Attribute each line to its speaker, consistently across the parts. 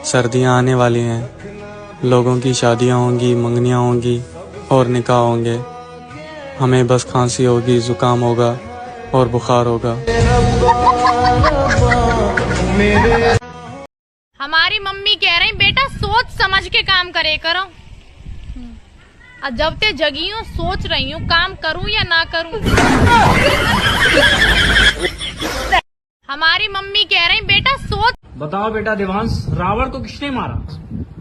Speaker 1: सर्दियाँ आने वाली हैं, लोगों की शादियाँ होंगी, मंगनियाँ होंगी और निकाह होंगे। हमें बस खांसी होगी, ज़ुकाम होगा और बुखार होगा।
Speaker 2: हमारी मम्मी कह रही बेटा सोच समझ के काम करे करो। अब जब ते जगी हूँ सोच रही हूँ काम करूँ या ना करूँ। हमारी मम्मी कह रही बेटा सोच।
Speaker 3: बताओ बेटा देवांश, रावण को किसने मारा?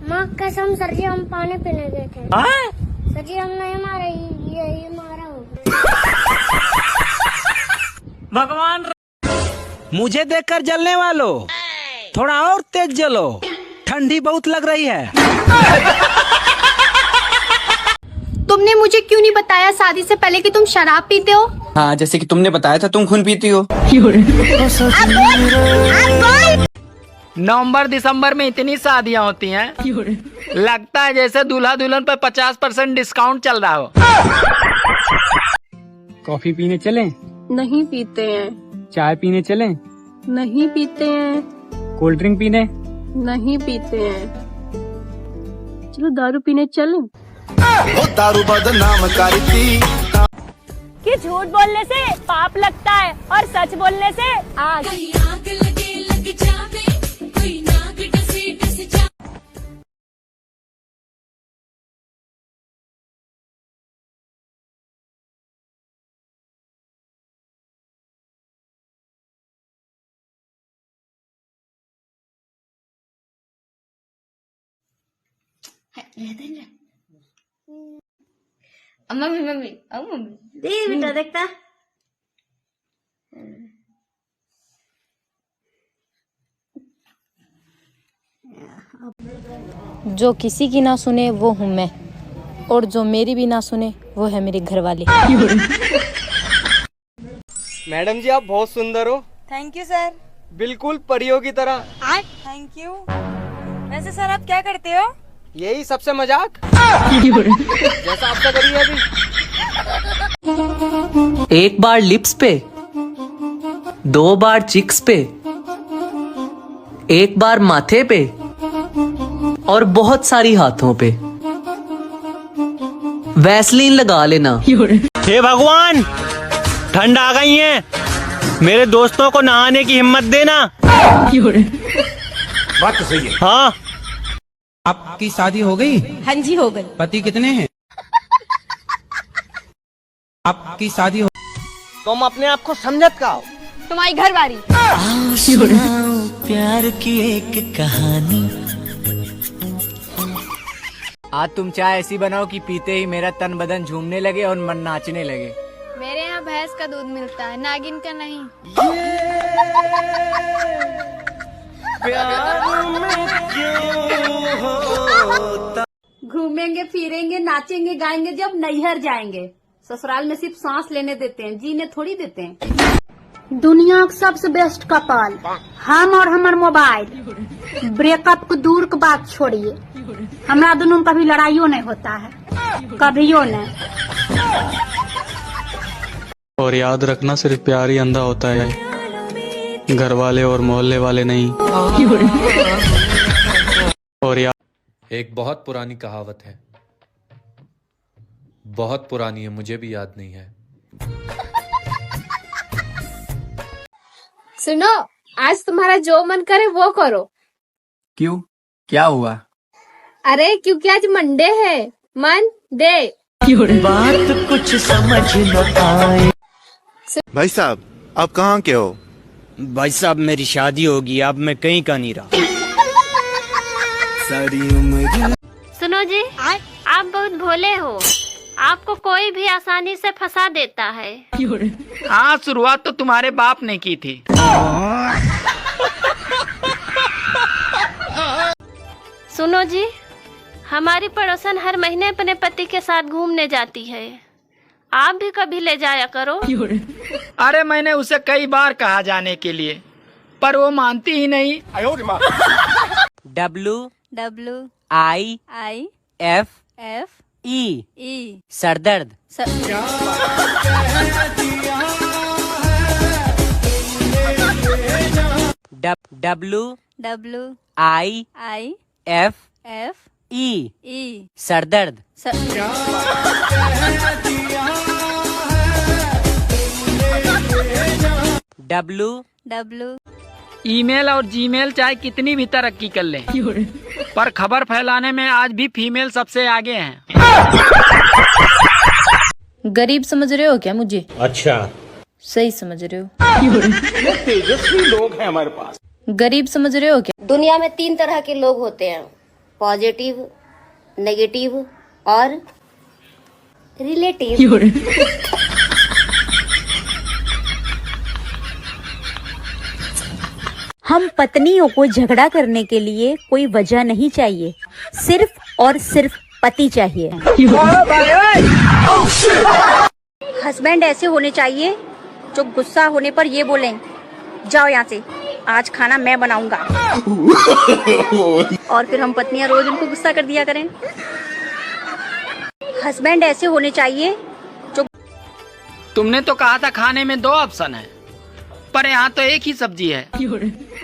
Speaker 4: माँ कसम सर जी, हम पानी पीने गए थे। सर जी हम नहीं मारे, ये मारा होगा।
Speaker 3: भगवान।
Speaker 5: मुझे देखकर जलने वालों, थोड़ा और तेज जलो, ठंडी बहुत लग रही है।
Speaker 6: तुमने मुझे क्यों नहीं बताया शादी से पहले कि तुम शराब पीते हो?
Speaker 7: हाँ, जैसे कि तुमने बताया था तुम खून पीती हो।
Speaker 5: नवंबर दिसंबर में इतनी शादियां होती हैं, लगता है जैसे दूल्हा दुल्हन पर 50% डिस्काउंट चल रहा हो।
Speaker 3: कॉफी पीने चलें?
Speaker 6: नहीं पीते हैं।
Speaker 3: चाय पीने चलें?
Speaker 6: नहीं पीते हैं।
Speaker 3: कोल्ड ड्रिंक पीने?
Speaker 6: नहीं पीते हैं। चलो दारू पीने चलें।
Speaker 8: दारू बदनाम करती
Speaker 2: कि झूठ बोलने से पाप लगता है और सच बोलने से आग।
Speaker 4: मम्मी दे बेटा, देखता
Speaker 9: जो किसी की ना सुने वो हूँ मैं, और जो मेरी भी ना सुने वो है मेरे घर वाले।
Speaker 7: मैडम जी, आप बहुत सुंदर हो।
Speaker 2: Thank you sir.
Speaker 7: बिल्कुल परियों की तरह।
Speaker 2: Thank you. वैसे सर आप क्या करते हो?
Speaker 7: यही सबसे मजाक जैसा आपका करिए अभी।
Speaker 5: एक बार लिप्स पे, 2 बार चिक्स पे, 1 बार माथे पे और बहुत सारी हाथों पे। वैसलीन लगा लेना।
Speaker 10: हे भगवान, ठंड आ गई है, मेरे दोस्तों को नहाने की हिम्मत देना।
Speaker 5: बात तो सही है।
Speaker 10: हाँ।
Speaker 5: आपकी शादी हो गई?
Speaker 9: हाँ जी हो गई।
Speaker 5: पति कितने हैं? आपकी शादी हो।
Speaker 7: तुम अपने आप को समझत का हो?
Speaker 2: तुम्हारी घर वाली।
Speaker 5: प्यार की एक कहानी। आज तुम चाय ऐसी बनाओ कि पीते ही मेरा तन बदन झूमने लगे और मन नाचने लगे।
Speaker 2: मेरे यहाँ भैंस का दूध मिलता है, नागिन का नहीं।
Speaker 6: घूमेंगे फिरेंगे नाचेंगे गाएंगे जब नैहर जाएंगे। ससुराल में सिर्फ सांस लेने देते हैं, जीने थोड़ी देते हैं। दुनिया का सबसे बेस्ट कपल हम और हमार मोबाइल। ब्रेकअप को दूर की बात छोड़िए, हमारा दोनों में कभी लड़ाइयों नहीं होता है, कभियो नहीं।
Speaker 1: और याद रखना, सिर्फ प्यार ही अंधा होता है, घर वाले और मोहल्ले वाले नहीं। और
Speaker 11: एक बहुत पुरानी कहावत है, बहुत पुरानी है, मुझे भी याद नहीं है।
Speaker 6: सुनो, आज तुम्हारा जो मन करे वो करो।
Speaker 5: क्यों, क्या हुआ?
Speaker 6: अरे क्योंकि आज मंडे है, मन दे।
Speaker 5: बात कुछ समझ न आए।
Speaker 8: भाई साहब, आप कहाँ के हो?
Speaker 10: भाई साहब, मेरी शादी होगी, अब मैं कहीं का नहीं रहा।
Speaker 8: सारी उम्र।
Speaker 4: सुनो जी, आप बहुत भोले हो, आपको कोई भी आसानी से फंसा देता है।
Speaker 5: हाँ, शुरुआत तो तुम्हारे बाप ने की थी।
Speaker 4: सुनो जी, हमारी पड़ोसन हर महीने अपने पति के साथ घूमने जाती है, आप भी कभी ले जाया करो।
Speaker 5: अरे मैंने उसे कई बार कहा जाने के लिए, पर वो मानती ही नहीं। WIIFE सरदर्द।
Speaker 3: WIFE सरदर्द।
Speaker 5: ईमेल और जीमेल चाहे कितनी भी तरक्की कर लें, पर खबर फैलाने में आज भी फीमेल सबसे आगे हैं।
Speaker 9: गरीब समझ रहे हो क्या मुझे?
Speaker 10: अच्छा,
Speaker 9: सही समझ रहे हो।
Speaker 10: तेजस्वी लोग हैं हमारे पास।
Speaker 9: गरीब समझ रहे हो क्या?
Speaker 4: दुनिया में 3 तरह के लोग होते हैं, पॉजिटिव, नेगेटिव और रिलेटिव।
Speaker 6: हम पत्नियों को झगड़ा करने के लिए कोई वजह नहीं चाहिए, सिर्फ और सिर्फ पति चाहिए। हस्बैंड ऐसे होने चाहिए जो गुस्सा होने पर ये बोलें, जाओ यहाँ से, आज खाना मैं बनाऊंगा। और फिर हम पत्नियां रोज उनको गुस्सा कर दिया करें। हस्बैंड ऐसे होने चाहिए जो।
Speaker 5: तुमने तो कहा था खाने में 2 ऑप्शन है, पर यहाँ तो एक ही सब्जी है।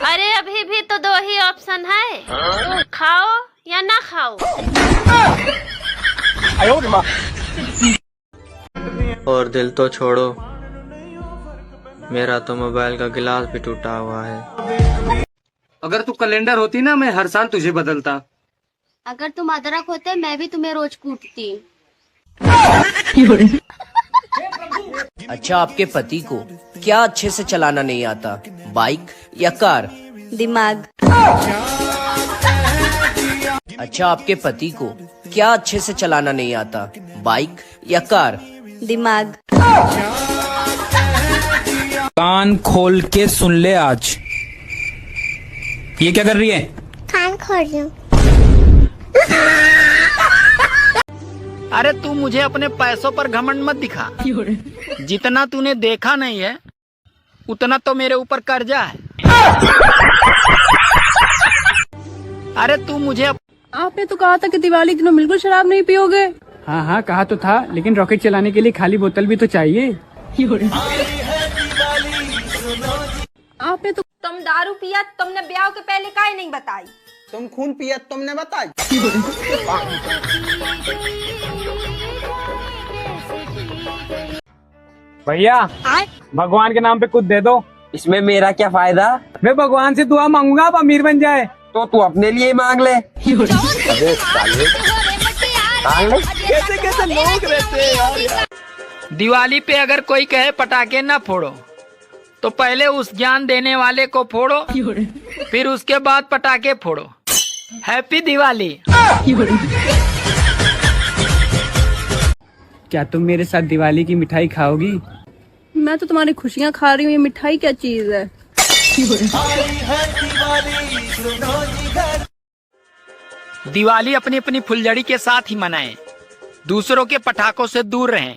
Speaker 4: अरे अभी भी तो 2 ही ऑप्शन है, खाओ या ना खाओ।
Speaker 1: और दिल तो छोड़ो, मेरा तो मोबाइल का गिलास भी टूटा हुआ है।
Speaker 7: अगर तू कैलेंडर होती ना, मैं हर साल तुझे बदलता।
Speaker 4: अगर तुम अदरक होते मैं भी तुम्हें रोज कूटती।
Speaker 7: अच्छा, आपके पति को क्या अच्छे से चलाना नहीं आता, बाइक या कार?
Speaker 6: दिमाग।
Speaker 7: अच्छा, आपके पति को क्या अच्छे से चलाना नहीं आता, बाइक या कार?
Speaker 6: दिमाग।
Speaker 5: कान खोल के सुन ले आज। ये क्या कर रही है?
Speaker 4: कान खोल रही हूँ।
Speaker 5: अरे तू मुझे अपने पैसों पर घमंड मत दिखा। जितना तूने देखा नहीं है उतना तो मेरे ऊपर कर्जा है। अरे तू मुझे
Speaker 6: आपने तो कहा था कि दिवाली के दिनों बिल्कुल शराब नहीं पियोगे।
Speaker 3: हाँ हाँ कहा तो था, लेकिन रॉकेट चलाने के लिए खाली बोतल भी तो चाहिए।
Speaker 6: आपने तो। तुम दारू पिया, तुमने ब्याह के पहले काहे नहीं बताई?
Speaker 7: तुम खून पिया, तुमने बताई।
Speaker 3: भैया भगवान के नाम पे कुछ दे दो।
Speaker 7: इसमें मेरा क्या फायदा?
Speaker 3: मैं भगवान से दुआ मांगूंगा आप अमीर बन जाए।
Speaker 7: तो तू अपने लिए ही मांग ले। अबे साले, मांग ले। कैसे कैसे लोग रहते हैं यार।
Speaker 5: दिवाली पे अगर कोई कहे पटाखे ना फोड़ो, तो पहले उस ज्ञान देने वाले को फोड़ो, फिर उसके बाद पटाखे फोड़ो। हैप्पी दिवाली।
Speaker 3: क्या तुम मेरे साथ दिवाली की मिठाई खाओगी?
Speaker 6: मैं तो तुम्हारी खुशियाँ खा रही हूँ, ये मिठाई क्या चीज है?
Speaker 5: दिवाली अपनी अपनी फुलझड़ी के साथ ही मनाएं, दूसरों के पटाखों से दूर रहें।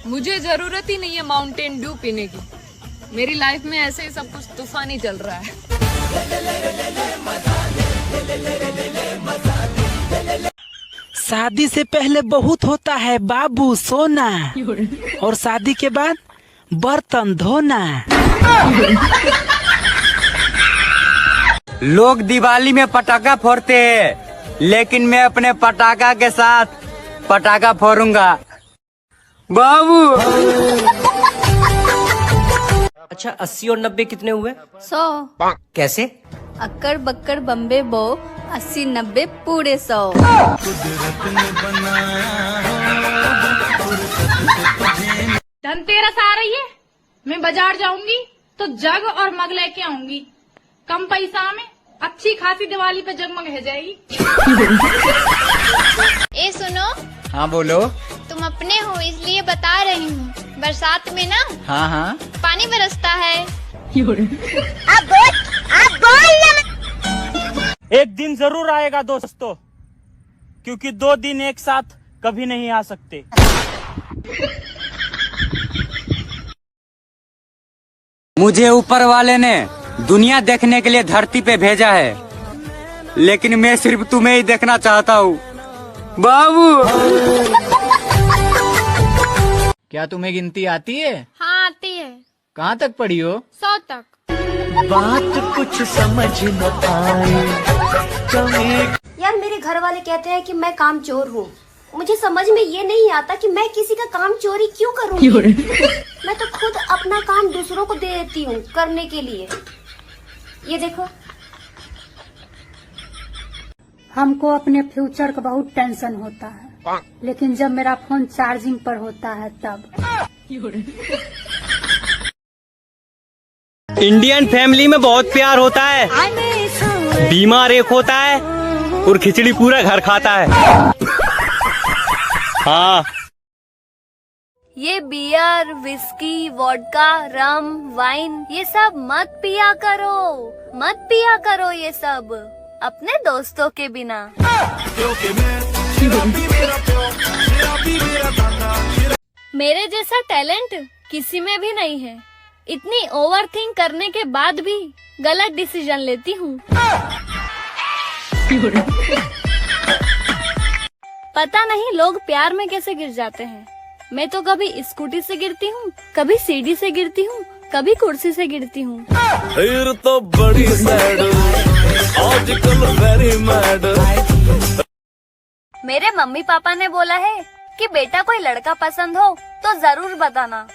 Speaker 2: मुझे जरूरत ही नहीं है माउंटेन ड्यू पीने की। मेरी लाइफ में ऐसे ही सब कुछ तूफानी चल रहा है।
Speaker 5: शादी से पहले बहुत होता है बाबू सोना, और शादी के बाद बर्तन धोना।
Speaker 3: लोग दिवाली में पटाखा फोड़ते हैं, लेकिन मैं अपने पटाखा के साथ पटाखा फोड़ूंगा बाबू।
Speaker 7: अच्छा, 80 और 90 कितने हुए?
Speaker 6: 100।
Speaker 7: कैसे?
Speaker 6: अक्कड़ बक्कड़ बम्बे बो, 80 90 पूरे 100।
Speaker 2: धनतेरस आ रही है, मैं बाजार जाऊंगी तो जग और मग लेके आऊंगी। कम पैसा में अच्छी खासी दिवाली पे जगमग है जाएगी।
Speaker 12: ए सुनो।
Speaker 5: हाँ बोलो।
Speaker 12: तुम अपने हो इसलिए बता रही हूँ, बरसात में ना
Speaker 5: हाँ हाँ
Speaker 12: पानी बरसता है।
Speaker 6: अब बोल
Speaker 10: एक दिन जरूर आएगा दोस्तों, क्योंकि 2 दिन एक साथ कभी नहीं आ सकते।
Speaker 3: मुझे ऊपर वाले ने दुनिया देखने के लिए धरती पे भेजा है, लेकिन मैं सिर्फ तुम्हें ही देखना चाहता हूँ बाबू।
Speaker 5: क्या तुम्हें गिनती आती है?
Speaker 2: हाँ आती है।
Speaker 5: कहाँ तक पढ़ी हो?
Speaker 2: 100 तक।
Speaker 13: बात कुछ समझ न आए कभी।
Speaker 6: यार मेरे घर वाले कहते हैं कि मैं कामचोर हूँ। मुझे समझ में ये नहीं आता कि मैं किसी का काम चोरी क्यों करूँगी। मैं तो खुद अपना काम दूसरों को दे देती हूँ करने के लिए। ये देखो,
Speaker 14: हमको अपने फ्यूचर का बहुत टेंशन होता है, लेकिन जब मेरा फोन चार्जिंग पर होता है तब।
Speaker 10: इंडियन फैमिली में बहुत प्यार होता है, बीमार एक होता है और खिचड़ी पूरा घर खाता है। हाँ,
Speaker 4: ये बियर, विस्की, वोडका, रम, वाइन ये सब मत पिया करो ये सब अपने दोस्तों के बिना। मेरे जैसा टैलेंट किसी में भी नहीं है। इतनी ओवरथिंक करने के बाद भी गलत डिसीजन लेती हूँ। पता नहीं लोग प्यार में कैसे गिर जाते हैं। मैं तो कभी स्कूटी से गिरती हूँ, कभी सीढ़ी से गिरती हूँ, कभी कुर्सी से गिरती हूँ।
Speaker 13: तो बड़ी सैड आजकल वेरी मैड।
Speaker 4: मेरे मम्मी पापा ने बोला है कि बेटा कोई लड़का पसंद हो तो जरूर बताना।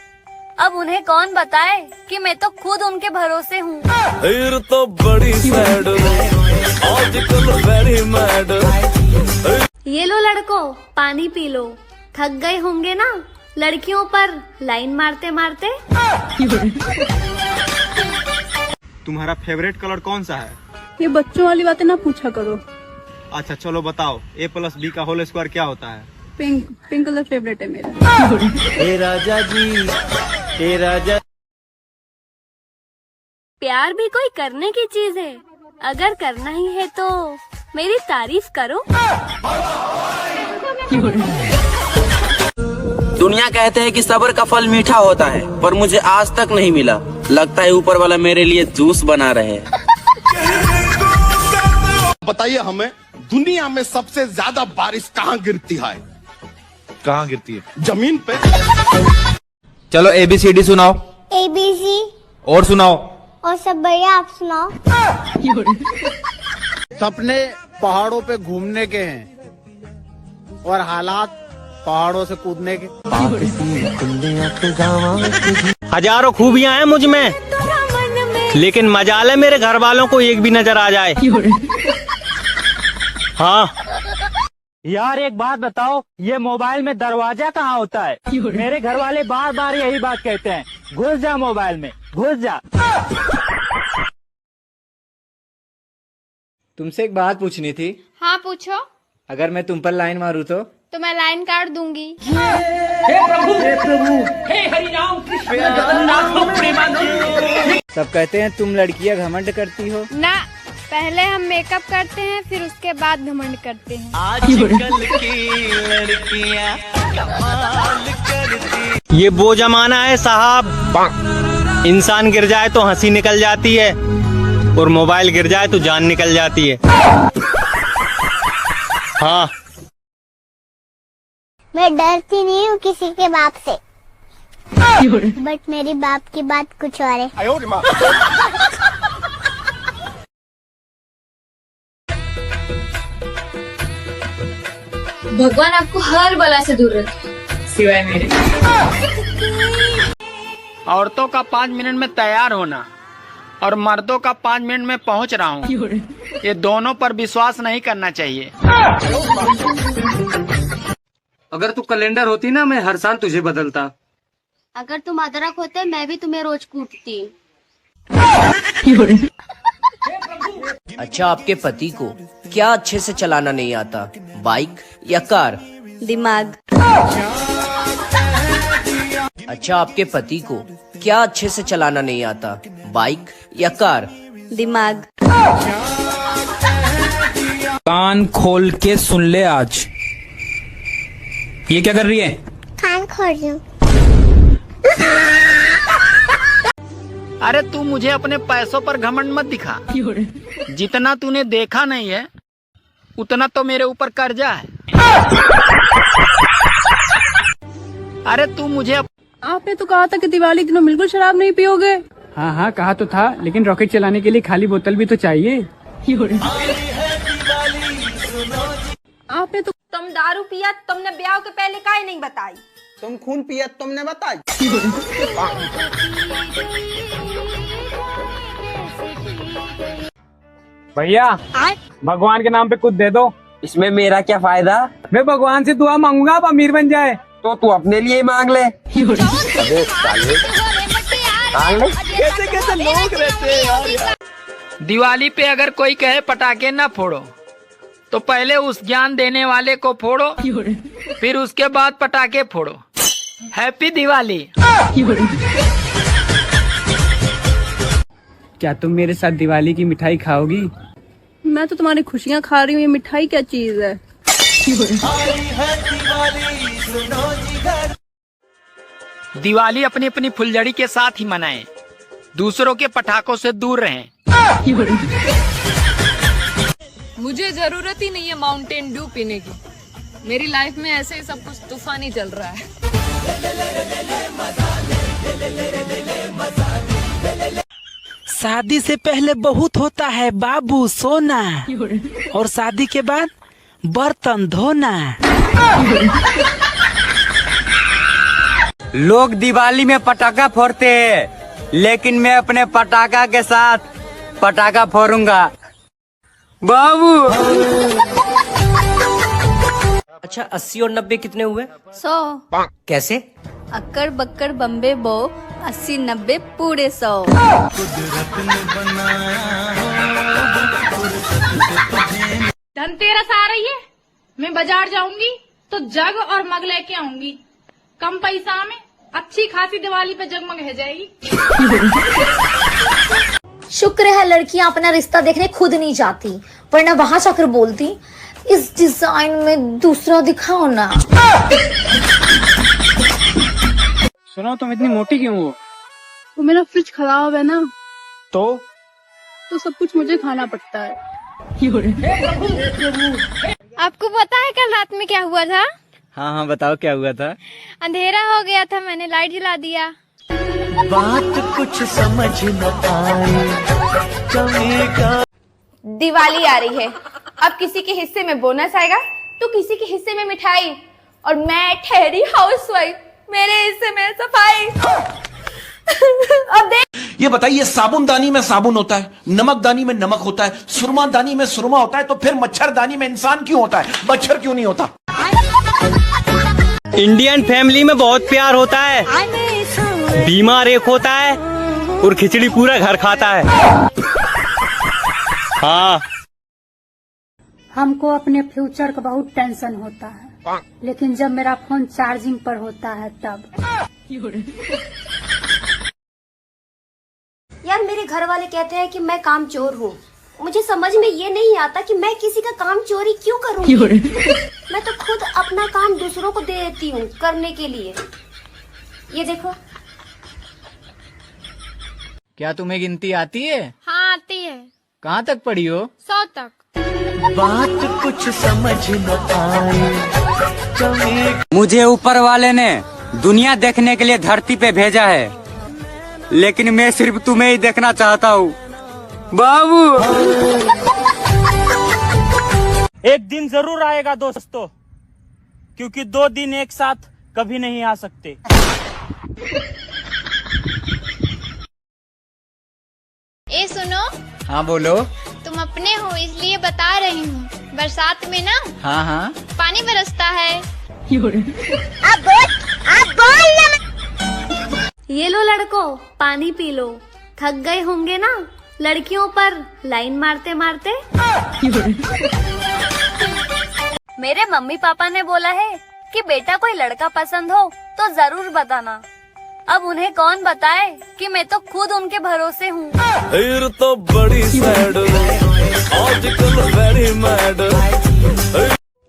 Speaker 4: अब उन्हें कौन बताए कि मैं तो खुद उनके भरोसे हूँ।
Speaker 13: तो बड़ी सैड आजकल वेरी मैड।
Speaker 4: ये लो लड़कों, पानी पी लो। थक गए होंगे ना लड़कियों पर लाइन मारते मारते।
Speaker 15: तुम्हारा फेवरेट कलर कौन सा है?
Speaker 16: ये बच्चों वाली बातें ना पूछा करो।
Speaker 15: अच्छा चलो बताओ, A+B का होल स्क्वायर क्या होता है?
Speaker 16: पिंक, पिंक कलर फेवरेट है मेरा।
Speaker 10: हे राजा जी, हे राजा।
Speaker 4: प्यार भी कोई करने की चीज है। अगर करना ही है तो मेरी तारीफ करो।
Speaker 17: दुनिया कहते हैं कि सब्र का फल मीठा होता है, पर मुझे आज तक नहीं मिला। लगता है ऊपर वाला मेरे लिए जूस बना रहे।
Speaker 8: बताइए हमें, दुनिया में सबसे ज्यादा बारिश कहाँ गिरती है? कहाँ गिरती है? जमीन पे।
Speaker 7: चलो ABCD सुनाओ।
Speaker 12: ABC।
Speaker 7: और सुनाओ।
Speaker 12: और सब बढ़िया, आप सुनाओ।
Speaker 18: सपने पहाड़ों पे घूमने के हैं और हालात पहाड़ों से कूदने के।
Speaker 10: हजारों खूबियां हैं मुझ में, लेकिन मजाल है मेरे घर वालों को एक भी नजर आ जाए। हाँ
Speaker 19: यार एक बात बताओ, ये मोबाइल में दरवाजा कहाँ होता है? मेरे घर वाले बार बार यही बात कहते हैं, घुस जा मोबाइल में, घुस जा।
Speaker 3: तुमसे एक बात पूछनी थी।
Speaker 2: हाँ पूछो।
Speaker 3: अगर मैं तुम पर लाइन मारूं तो
Speaker 2: मैं लाइन काट दूंगी।
Speaker 19: हे प्रभु, हे हरि राम कृष्ण जगन्नाथ प्रेमानंद।
Speaker 3: सब कहते हैं तुम लड़कियां घमंड करती हो।
Speaker 2: ना, पहले हम मेकअप करते हैं फिर उसके बाद घमंड करते हैं।
Speaker 13: आजकल की लड़कियां कमाल करती।
Speaker 10: ये वो जमाना है साहब, इंसान गिर जाए तो हंसी निकल जाती है और मोबाइल गिर जाए तो जान निकल जाती है। हाँ,
Speaker 12: मैं डरती नहीं हूँ किसी के बाप से, बट मेरी बाप की बात कुछ और है।
Speaker 2: भगवान आपको हर बला से दूर रखे,
Speaker 5: सिवाय मेरे। औरतों का 5 मिनट में तैयार होना और मर्दों का 5 मिनट में पहुंच रहा हूँ, ये दोनों पर विश्वास नहीं करना चाहिए।
Speaker 3: अगर तू कैलेंडर होती ना, मैं हर साल तुझे बदलता।
Speaker 6: अगर तुम अदरक होते मैं भी तुम्हें रोज कूटती।
Speaker 20: अच्छा, आपके पति को क्या अच्छे से चलाना नहीं आता, बाइक या कार?
Speaker 4: दिमाग।
Speaker 20: अच्छा, आपके पति को क्या अच्छे से चलाना नहीं आता, बाइक या कार?
Speaker 4: दिमाग।
Speaker 21: कान खोल के सुन ले आज। ये क्या कर रही है?
Speaker 12: कान खोल रही हूँ।
Speaker 5: अरे तू मुझे अपने पैसों पर घमंड मत दिखा। जितना तूने देखा नहीं है उतना तो मेरे ऊपर कर्जा है। अरे तू मुझे
Speaker 16: आपने तो कहा था कि दिवाली के दिनों बिल्कुल शराब नहीं पियोगे।
Speaker 11: हाँ हाँ कहा तो था, लेकिन रॉकेट चलाने के लिए खाली बोतल भी तो चाहिए।
Speaker 16: आपने तो तुम दारू पिया, तुमने ब्याह के पहले काहे नहीं बताई?
Speaker 18: तुम खून पिया तुमने बताई।
Speaker 21: भैया भगवान के नाम पे कुछ दे दो।
Speaker 7: इसमें मेरा क्या फायदा?
Speaker 11: मैं भगवान से दुआ मांगूंगा आप अमीर बन जाए।
Speaker 7: तो तू अपने लिए ही मांग ले। अबे साले, मांग ले।
Speaker 8: कैसे कैसे लोग रहते हैं यार।
Speaker 5: दिवाली पे अगर कोई कहे पटाखे ना फोड़ो तो पहले उस ज्ञान देने वाले को फोड़ो, फिर उसके बाद पटाखे फोड़ो। हैप्पी दिवाली।
Speaker 11: क्या तुम मेरे साथ दिवाली की मिठाई खाओगी?
Speaker 16: मैं तो तुम्हारी खुशियाँ खा रही हूँ, ये मिठाई क्या चीज है?
Speaker 5: दिवाली अपनी अपनी फुलझड़ी के साथ ही मनाएं, दूसरों के पटाखों से दूर रहें।
Speaker 2: मुझे जरूरत ही नहीं है माउंटेन ड्यू पीने की। मेरी लाइफ में ऐसे ही सब कुछ तूफानी चल रहा है।
Speaker 22: शादी से पहले बहुत होता है बाबू सोना, और शादी के बाद बर्तन धोना।
Speaker 3: लोग दिवाली में पटाखा फोड़ते हैं, लेकिन मैं अपने पटाखा के साथ पटाखा फोड़ूंगा बाबू।
Speaker 20: अच्छा 80 और 90 कितने हुए?
Speaker 4: 100।
Speaker 20: कैसे?
Speaker 4: अक्कड़ बक्कड़ बम्बे बो 80 90 पूरे 100।
Speaker 2: धनतेरस आ रही है, मैं बाजार जाऊंगी तो जग और मग लेके आऊंगी। कम पैसा में अच्छी खासी दिवाली पे जगमग है जाएगी।
Speaker 23: शुक्र है लड़कियां अपना रिश्ता देखने खुद नहीं जाती, वरना वहां जाकर बोलती इस डिजाइन में दूसरा दिखाओ ना।
Speaker 11: सुनो तुम इतनी मोटी क्यों हो?
Speaker 16: वो मेरा फ्रिज खराब है ना,
Speaker 11: तो
Speaker 16: सब कुछ मुझे खाना पड़ता है।
Speaker 12: आपको पता है कल रात में क्या हुआ था?
Speaker 10: हाँ हाँ बताओ क्या हुआ था?
Speaker 12: अंधेरा हो गया था, मैंने लाइट जला दिया।
Speaker 13: बात कुछ समझ न आए।
Speaker 4: दिवाली आ रही है, अब किसी के हिस्से में बोनस आएगा तो किसी के हिस्से में मिठाई, और मैं ठहरी हाउसवाइफ, मेरे हिस्से में सफाई। अब देख,
Speaker 8: ये बताइए साबुनदानी में साबुन होता है, नमकदानी में नमक होता है, सुरमादानी में सुरमा होता है, तो फिर मच्छरदानी में इंसान क्यों होता है? मच्छर क्यों नहीं होता?
Speaker 10: इंडियन फैमिली में बहुत प्यार होता है, बीमार एक होता है और खिचड़ी पूरा घर खाता है। हाँ,
Speaker 14: हमको अपने फ्यूचर का बहुत टेंशन होता है, लेकिन जब मेरा फोन चार्जिंग पर होता है तब।
Speaker 4: यार मेरे घर वाले कहते हैं कि मैं काम चोर हूँ। मुझे समझ में ये नहीं आता कि मैं किसी का काम चोरी क्यों करूँगी। मैं तो खुद अपना काम दूसरों को दे देती हूँ करने के लिए। ये देखो।
Speaker 11: क्या तुम्हें गिनती आती है?
Speaker 2: हाँ आती है।
Speaker 11: कहाँ तक पढ़ी हो?
Speaker 2: 100 तक।
Speaker 13: बात कुछ समझ न आए।
Speaker 3: मुझे ऊपर वाले ने दुनिया देखने के लिए धरती पे भेजा है, लेकिन मैं सिर्फ तुम्हें ही देखना चाहता हूँ बाबू।
Speaker 19: एक दिन जरूर आएगा दोस्तों, क्योंकि 2 दिन एक साथ कभी नहीं आ सकते।
Speaker 12: ए सुनो।
Speaker 11: हाँ बोलो।
Speaker 12: तुम अपने हो इसलिए बता रही हूँ, बरसात में ना
Speaker 11: हाँ हाँ
Speaker 12: पानी बरसता है।
Speaker 4: अब बोल ना। ये लो लड़कों, पानी पी लो। थक गए होंगे ना लड़कियों पर लाइन मारते मारते। मेरे मम्मी पापा ने बोला है कि बेटा कोई लड़का पसंद हो तो जरूर बताना। अब उन्हें कौन बताए कि मैं तो खुद उनके भरोसे हूँ।
Speaker 13: फिर तो बड़ी सैड आजकल वेरी मैड।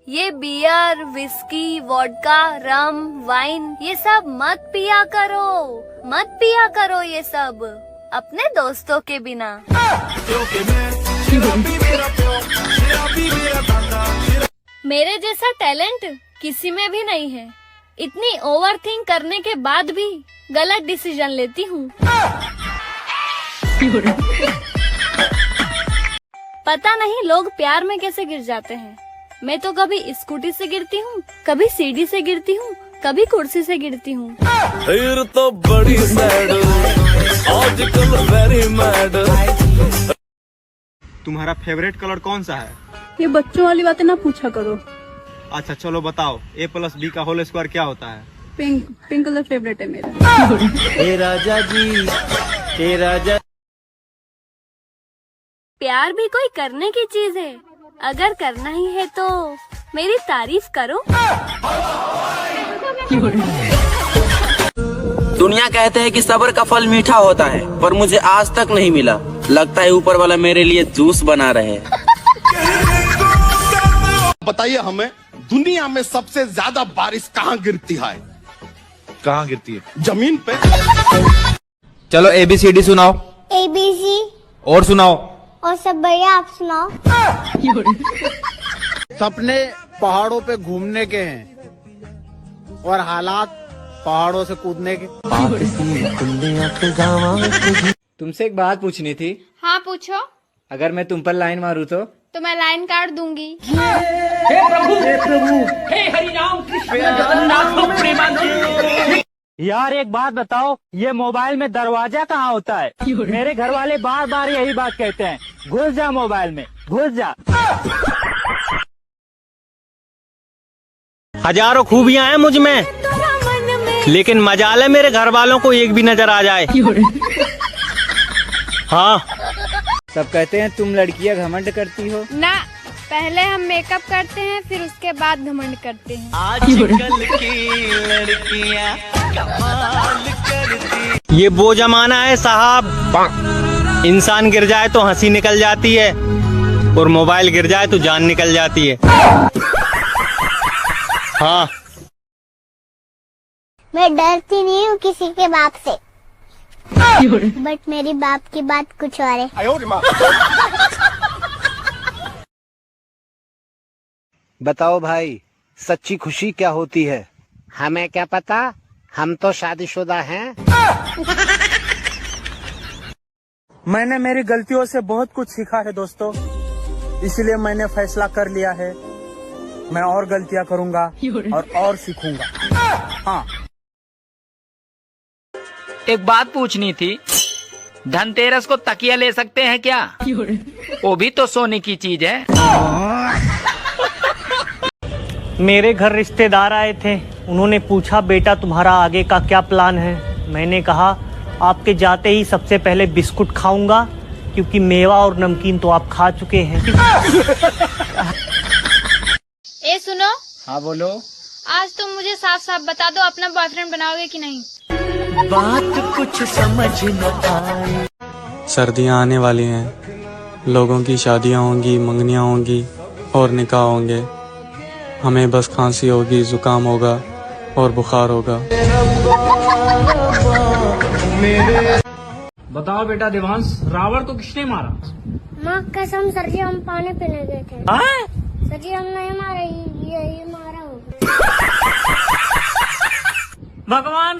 Speaker 4: ये बियर, विस्की, वोडका, रम, वाइन ये सब मत पिया करो ये सब अपने दोस्तों के बिना। मेरे जैसा टैलेंट किसी में भी नहीं है। इतनी ओवर थिंक करने के बाद भी गलत डिसीजन लेती हूँ। पता नहीं लोग प्यार में कैसे गिर जाते हैं। मैं तो कभी स्कूटी से गिरती हूँ, कभी सीढ़ी से गिरती हूँ, कभी कुर्सी से गिरती हूँ।
Speaker 13: फिर तो बड़ी सैड आजकल वेरी मैड।
Speaker 10: तुम्हारा फेवरेट कलर कौन सा है?
Speaker 6: ये बच्चों वाली बातें ना पूछा करो।
Speaker 10: अच्छा चलो बताओ, A+B का होल स्क्वायर क्या होता है?
Speaker 6: पिंक कलर फेवरेट है मेरा।
Speaker 10: हे राजा जी, हे राजा।
Speaker 4: प्यार भी कोई करने की चीज है, अगर करना ही है तो मेरी तारीफ करो।
Speaker 17: दुनिया कहते हैं कि सब्र का फल मीठा होता है, पर मुझे आज तक नहीं मिला। लगता है ऊपर वाला मेरे लिए जूस बना रहे हैं।
Speaker 18: बताइए हमें, दुनिया में सबसे ज्यादा बारिश कहाँ गिरती है?
Speaker 8: कहाँ गिरती है?
Speaker 18: जमीन पे।
Speaker 1: चलो ABCD सुनाओ।
Speaker 12: ABC।
Speaker 1: और सुनाओ।
Speaker 12: और सब बढ़िया, आप सुनाओ।
Speaker 18: सपने पहाड़ों पे घूमने के हैं और हालात पहाड़ों से कूदने के।
Speaker 11: तुमसे एक बात पूछनी थी।
Speaker 2: हाँ पूछो।
Speaker 11: अगर मैं तुम पर लाइन मारूं तो
Speaker 2: मैं लाइन काट दूंगी।
Speaker 5: हे प्रभु, हे हरि राम कृष्ण जगन्नाथ प्रेमानंद।
Speaker 19: यार एक बात बताओ, ये मोबाइल में दरवाजा कहाँ होता है? मेरे घर वाले बार बार यही बात कहते हैं, घुस जा मोबाइल में, घुस जा।
Speaker 10: हजारों खूबियां हैं मुझ में, लेकिन मजाल है मेरे घर वालों को एक भी नजर आ जाए। हाँ,
Speaker 11: सब कहते हैं तुम लड़कियां घमंड करती हो
Speaker 2: ना। पहले हम मेकअप करते हैं, फिर उसके बाद घमंड करते हैं।
Speaker 10: आजकल की लड़कियां कमाल करती। ये वो जमाना है साहब, इंसान गिर जाए तो हंसी निकल जाती है और मोबाइल गिर जाए तो जान निकल जाती है। हाँ,
Speaker 12: मैं डरती नहीं हूँ किसी के बाप से, बट मेरी बाप की बात कुछ और है।
Speaker 18: बताओ भाई, सच्ची खुशी क्या होती है? हमें क्या पता, हम तो शादीशुदा हैं।
Speaker 11: मैंने मेरी गलतियों से बहुत कुछ सीखा है दोस्तों, इसलिए मैंने फैसला कर लिया है मैं और गलतियां करूंगा और सीखूंगा। हाँ,
Speaker 5: एक बात पूछनी थी, धनतेरस को तकिया ले सकते हैं क्या? वो भी तो सोने की चीज है।
Speaker 10: मेरे घर रिश्तेदार आए थे, उन्होंने पूछा बेटा तुम्हारा आगे का क्या प्लान है? मैंने कहा आपके जाते ही सबसे पहले बिस्कुट खाऊंगा, क्योंकि मेवा और नमकीन तो आप खा चुके हैं।
Speaker 2: ए सुनो।
Speaker 11: हाँ बोलो।
Speaker 2: आज तुम मुझे साफ साफ बता दो, अपना बॉयफ्रेंड बनाओगे कि नहीं?
Speaker 13: बात कुछ समझ न आए।
Speaker 3: सर्दियाँ आने वाली हैं, लोगों की शादियाँ होंगी, मंगनियाँ होंगी और निकाह होंगे। हमें बस खांसी होगी, जुकाम होगा और बुखार होगा।
Speaker 19: बताओ बेटा देवांश, रावण को किसने मारा?
Speaker 12: माँ कसम सर जी, हम पानी पीने गए थे। सर जी हम नहीं मारे, ये मारा होगा।
Speaker 19: भगवान,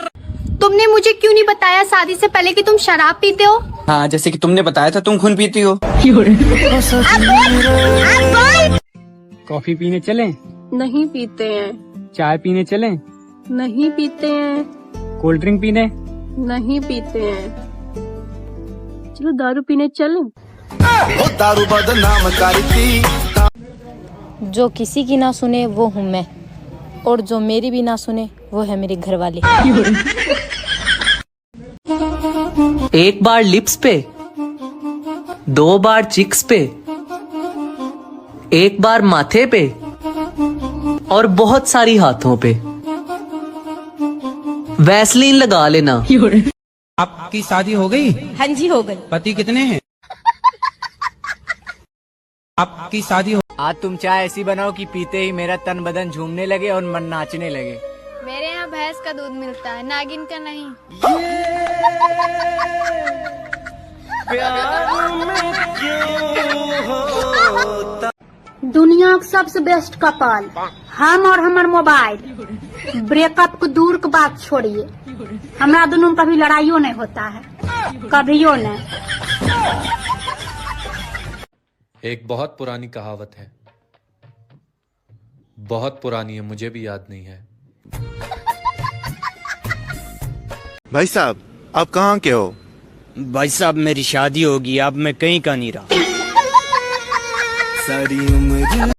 Speaker 16: तुमने मुझे क्यों नहीं बताया शादी से पहले कि तुम शराब पीते हो?
Speaker 3: हाँ, जैसे कि तुमने बताया था तुम खून पीती हो।
Speaker 11: कॉफी पीने चलें?
Speaker 6: नहीं पीते हैं।
Speaker 11: चाय पीने चलें?
Speaker 6: नहीं पीते हैं।
Speaker 11: कोल्ड ड्रिंक पीने?
Speaker 6: नहीं पीते हैं। चलो दारू पीने चलें।
Speaker 18: दारू बदनाम करती।
Speaker 23: जो किसी की ना सुने वो हूँ मैं, और जो मेरी भी ना सुने वो है मेरे घर वाले।
Speaker 20: एक बार लिप्स पे, 2 बार चिक्स पे, 1 बार माथे पे और बहुत सारी हाथों पे। वैसलीन लगा लेना।
Speaker 11: आपकी शादी हो गई?
Speaker 23: हाँ जी हो गई।
Speaker 11: पति कितने हैं? आपकी शादी हो? आज तुम चाय ऐसी बनाओ कि पीते ही मेरा तन बदन झूमने लगे और मन नाचने लगे।
Speaker 2: मेरे यहाँ भैंस का दूध मिलता है, नागिन का नहीं।
Speaker 14: दुनिया का सबसे बेस्ट कपल हम और हमार मोबाइल। ब्रेकअप को दूर की बात छोड़िए, हमरा दोनों में कभी लड़ाइयों नहीं होता है, कभियो नहीं।
Speaker 3: एक बहुत पुरानी कहावत है, बहुत पुरानी है, मुझे भी याद नहीं है।
Speaker 9: भाई साहब आप कहाँ के हो?
Speaker 10: भाई साहब मेरी शादी होगी, अब मैं कहीं का नहीं रहा।
Speaker 9: सारी उम्र।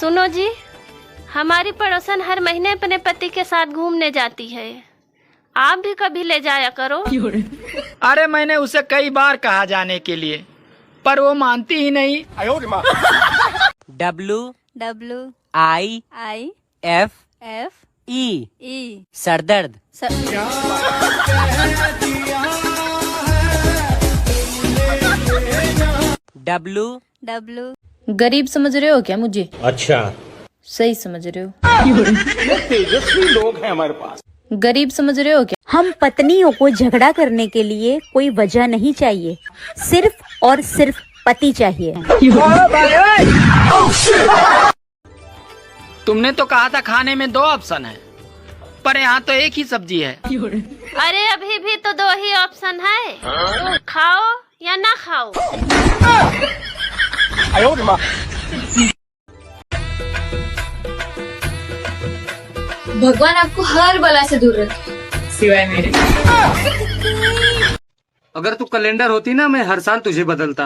Speaker 4: सुनो जी, हमारी पड़ोसन हर महीने अपने पति के साथ घूमने जाती है, आप भी कभी ले जाया करो।
Speaker 5: अरे मैंने उसे कई बार कहा जाने के लिए, पर वो मानती ही नहीं।
Speaker 22: WIFE सरदर्द।
Speaker 16: गरीब समझ रहे हो क्या मुझे?
Speaker 10: अच्छा
Speaker 16: सही समझ रहे हो।
Speaker 11: तेजस्वी लोग हैं हमारे पास।
Speaker 16: गरीब समझ रहे हो क्या?
Speaker 6: हम पत्नियों को झगड़ा करने के लिए कोई वजह नहीं चाहिए, सिर्फ और सिर्फ पति चाहिए।
Speaker 5: तुमने तो कहा था खाने में 2 ऑप्शन है, पर यहाँ तो एक ही सब्जी है।
Speaker 4: अरे अभी भी तो 2 ही ऑप्शन है, खाओ या ना खाओ।
Speaker 16: भगवान आपको हर बला से दूर रखे,
Speaker 22: सिवाय मेरे।
Speaker 10: अगर तू कैलेंडर होती ना, मैं हर साल तुझे बदलता।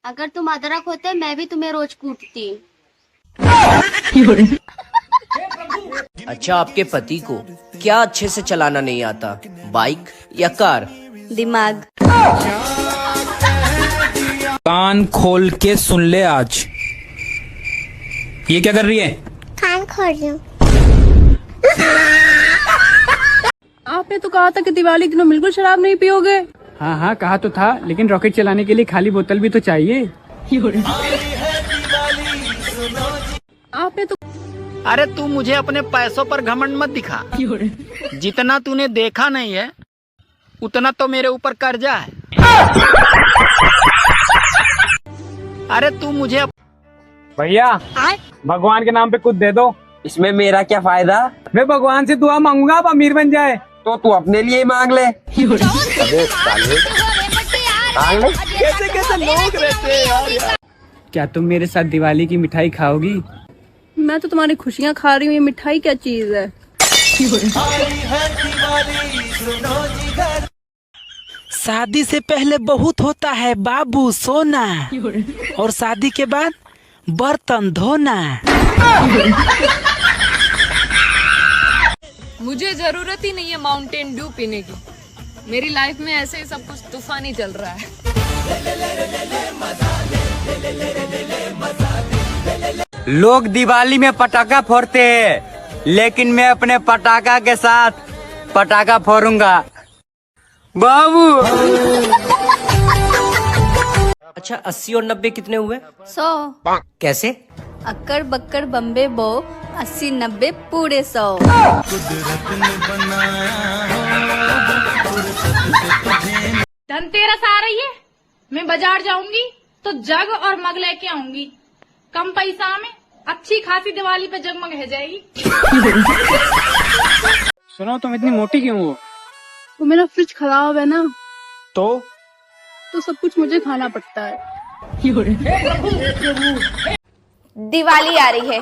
Speaker 12: अगर तुम अदरक होते मैं भी तुम्हें रोज कूटती।
Speaker 20: अच्छा, आपके पति को क्या अच्छे से चलाना नहीं आता, बाइक या कार?
Speaker 6: दिमाग।
Speaker 19: कान खोल के सुन ले आज। ये क्या कर रही है?
Speaker 12: कान खोल रही हूँ।
Speaker 16: आपने तो कहा था कि दिवाली के दिनों बिल्कुल शराब नहीं पियोगे।
Speaker 22: हाँ हाँ कहा तो था, लेकिन रॉकेट चलाने के लिए खाली बोतल भी तो चाहिए।
Speaker 16: आपने तो
Speaker 5: अरे तू मुझे अपने पैसों पर घमंड मत दिखा। जितना तूने देखा नहीं है उतना तो मेरे ऊपर कर्जा है। अरे तू मुझे
Speaker 22: भैया भगवान के नाम पे कुछ दे दो।
Speaker 7: इसमें मेरा क्या फायदा?
Speaker 22: मैं भगवान से दुआ मांगूंगा आप अमीर बन जाए।
Speaker 7: तो तू अपने लिए ही मांग ले। अबे साले, मांग ले। कैसे कैसे लोग रहते हैं यार।
Speaker 22: क्या तुम मेरे साथ दिवाली की मिठाई खाओगी?
Speaker 16: मैं तो तुम्हारी खुशियाँ खा रही हूँ, ये मिठाई क्या चीज है?
Speaker 22: शादी से पहले बहुत होता है बाबू सोना, और शादी के बाद बर्तन धोना।
Speaker 16: मुझे जरूरत ही नहीं है माउंटेन ड्यू पीने की, मेरी लाइफ में ऐसे ही सब कुछ तूफानी चल रहा है।
Speaker 10: लोग दिवाली में पटाखा फोड़ते हैं, लेकिन मैं अपने पटाखा के साथ पटाखा फोड़ूंगा बाबू।
Speaker 20: अच्छा, 80 और 90 कितने हुए?
Speaker 4: 100।
Speaker 20: कैसे?
Speaker 4: अक्कड़ बक्कड़ बम्बे बो, 80 90 पूरे 100।
Speaker 2: धनतेरस आ रही है, मैं बाजार जाऊंगी तो जग और मग लेके आऊंगी। कम पैसा में अच्छी खासी दिवाली पे जगमग है जाएगी।
Speaker 22: सुनो, तुम इतनी मोटी क्यों हो?
Speaker 16: तो मेरा फ्रिज खराब है ना,
Speaker 22: तो
Speaker 16: सब कुछ मुझे खाना पड़ता है। दिवाली आ रही है,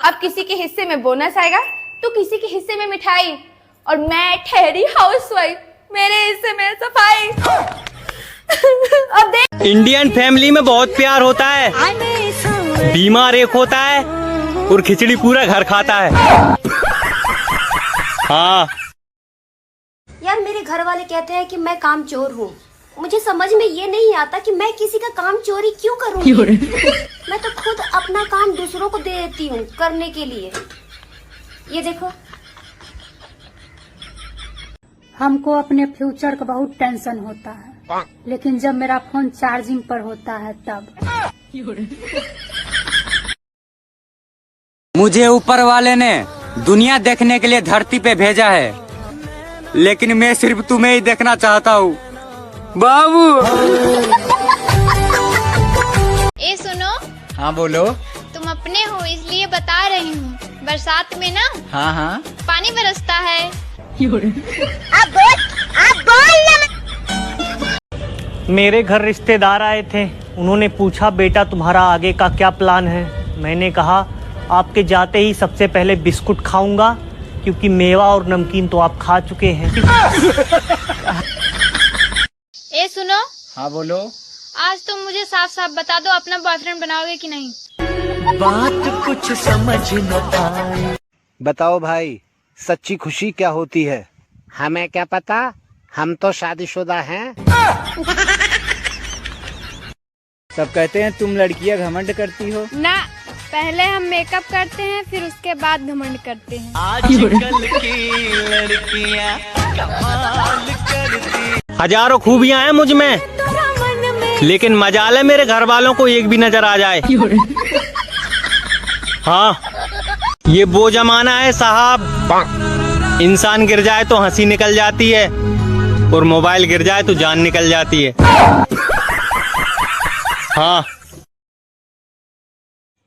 Speaker 16: अब किसी के हिस्से में बोनस आएगा तो किसी के हिस्से में मिठाई, और मैं ठहरी हाउसवाइफ, मेरे हिस्से में सफाई। अब देख,
Speaker 10: इंडियन फैमिली में बहुत प्यार होता है, बीमार एक होता है और खिचड़ी पूरा घर खाता है। हाँ
Speaker 12: यार, मेरे घर वाले कहते हैं कि मैं काम चोर हूँ। मुझे समझ में ये नहीं आता कि मैं किसी का काम चोरी क्यों करूँगी। मैं तो खुद अपना काम दूसरों को दे देती हूँ करने के लिए। ये देखो,
Speaker 14: हमको अपने फ्यूचर का बहुत टेंशन होता है, लेकिन जब मेरा फोन चार्जिंग पर होता है तब।
Speaker 10: मुझे ऊपर वाले ने दुनिया देखने के लिए धरती पे भेजा है, लेकिन मैं सिर्फ तुम्हें ही देखना चाहता हूँ बाबू।
Speaker 2: ए सुनो।
Speaker 5: हाँ बोलो।
Speaker 2: तुम अपने हो इसलिए बता रही हूँ, बरसात में ना
Speaker 5: हाँ हाँ
Speaker 2: पानी बरसता है।
Speaker 12: अब बोल
Speaker 10: मेरे घर रिश्तेदार आए थे। उन्होंने पूछा बेटा तुम्हारा आगे का क्या प्लान है। मैंने कहा आपके जाते ही सबसे पहले बिस्कुट खाऊंगा, क्योंकि मेवा और नमकीन तो आप खा चुके हैं।
Speaker 2: ए सुनो।
Speaker 5: हाँ बोलो।
Speaker 2: आज तुम मुझे साफ साफ बता दो, अपना बॉयफ्रेंड बनाओगे कि नहीं?
Speaker 13: बात कुछ समझ न आए।
Speaker 18: बताओ भाई, सच्ची खुशी क्या होती है? हमें क्या पता, हम तो शादीशुदा हैं।
Speaker 5: सब कहते हैं तुम लड़कियां घमंड करती हो।
Speaker 2: ना, पहले हम मेकअप करते हैं, फिर उसके बाद घमंड करते हैं।
Speaker 13: आजकल की लड़कियां कमाल करती।
Speaker 10: हजारों खूबियां हैं मुझ में, लेकिन मजाल है मेरे घर वालों को एक भी नजर आ जाए। हाँ, ये वो जमाना है साहब, इंसान गिर जाए तो हंसी निकल जाती है और मोबाइल गिर जाए तो जान निकल जाती है। हाँ,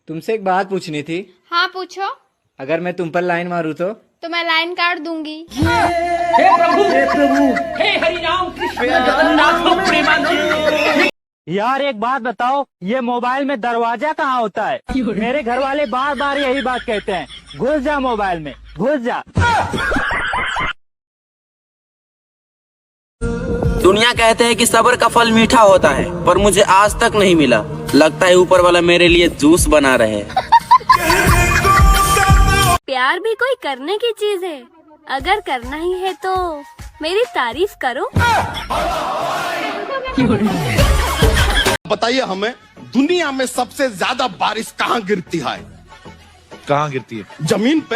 Speaker 5: तुमसे एक बात पूछनी थी।
Speaker 2: हाँ पूछो।
Speaker 5: अगर मैं तुम पर लाइन मारूं तो
Speaker 2: मैं लाइन काट दूंगी।
Speaker 5: हे प्रभु, हे हरि राम कृष्ण जगन्नाथ प्रेमानंद।
Speaker 19: यार एक बात बताओ, ये मोबाइल में दरवाजा कहाँ होता है? मेरे घर वाले बार बार यही बात कहते हैं, घुस जा मोबाइल में, घुस जा।
Speaker 15: दुनिया कहते हैं कि सब्र का फल मीठा होता है, पर मुझे आज तक नहीं मिला। लगता है ऊपर वाला मेरे लिए जूस बना रहे।
Speaker 4: प्यार भी कोई करने की चीज है। अगर करना ही है तो मेरी तारीफ करो।
Speaker 9: बताइए हमें, दुनिया में सबसे ज्यादा बारिश कहाँ गिरती है? कहाँ गिरती है? जमीन पे।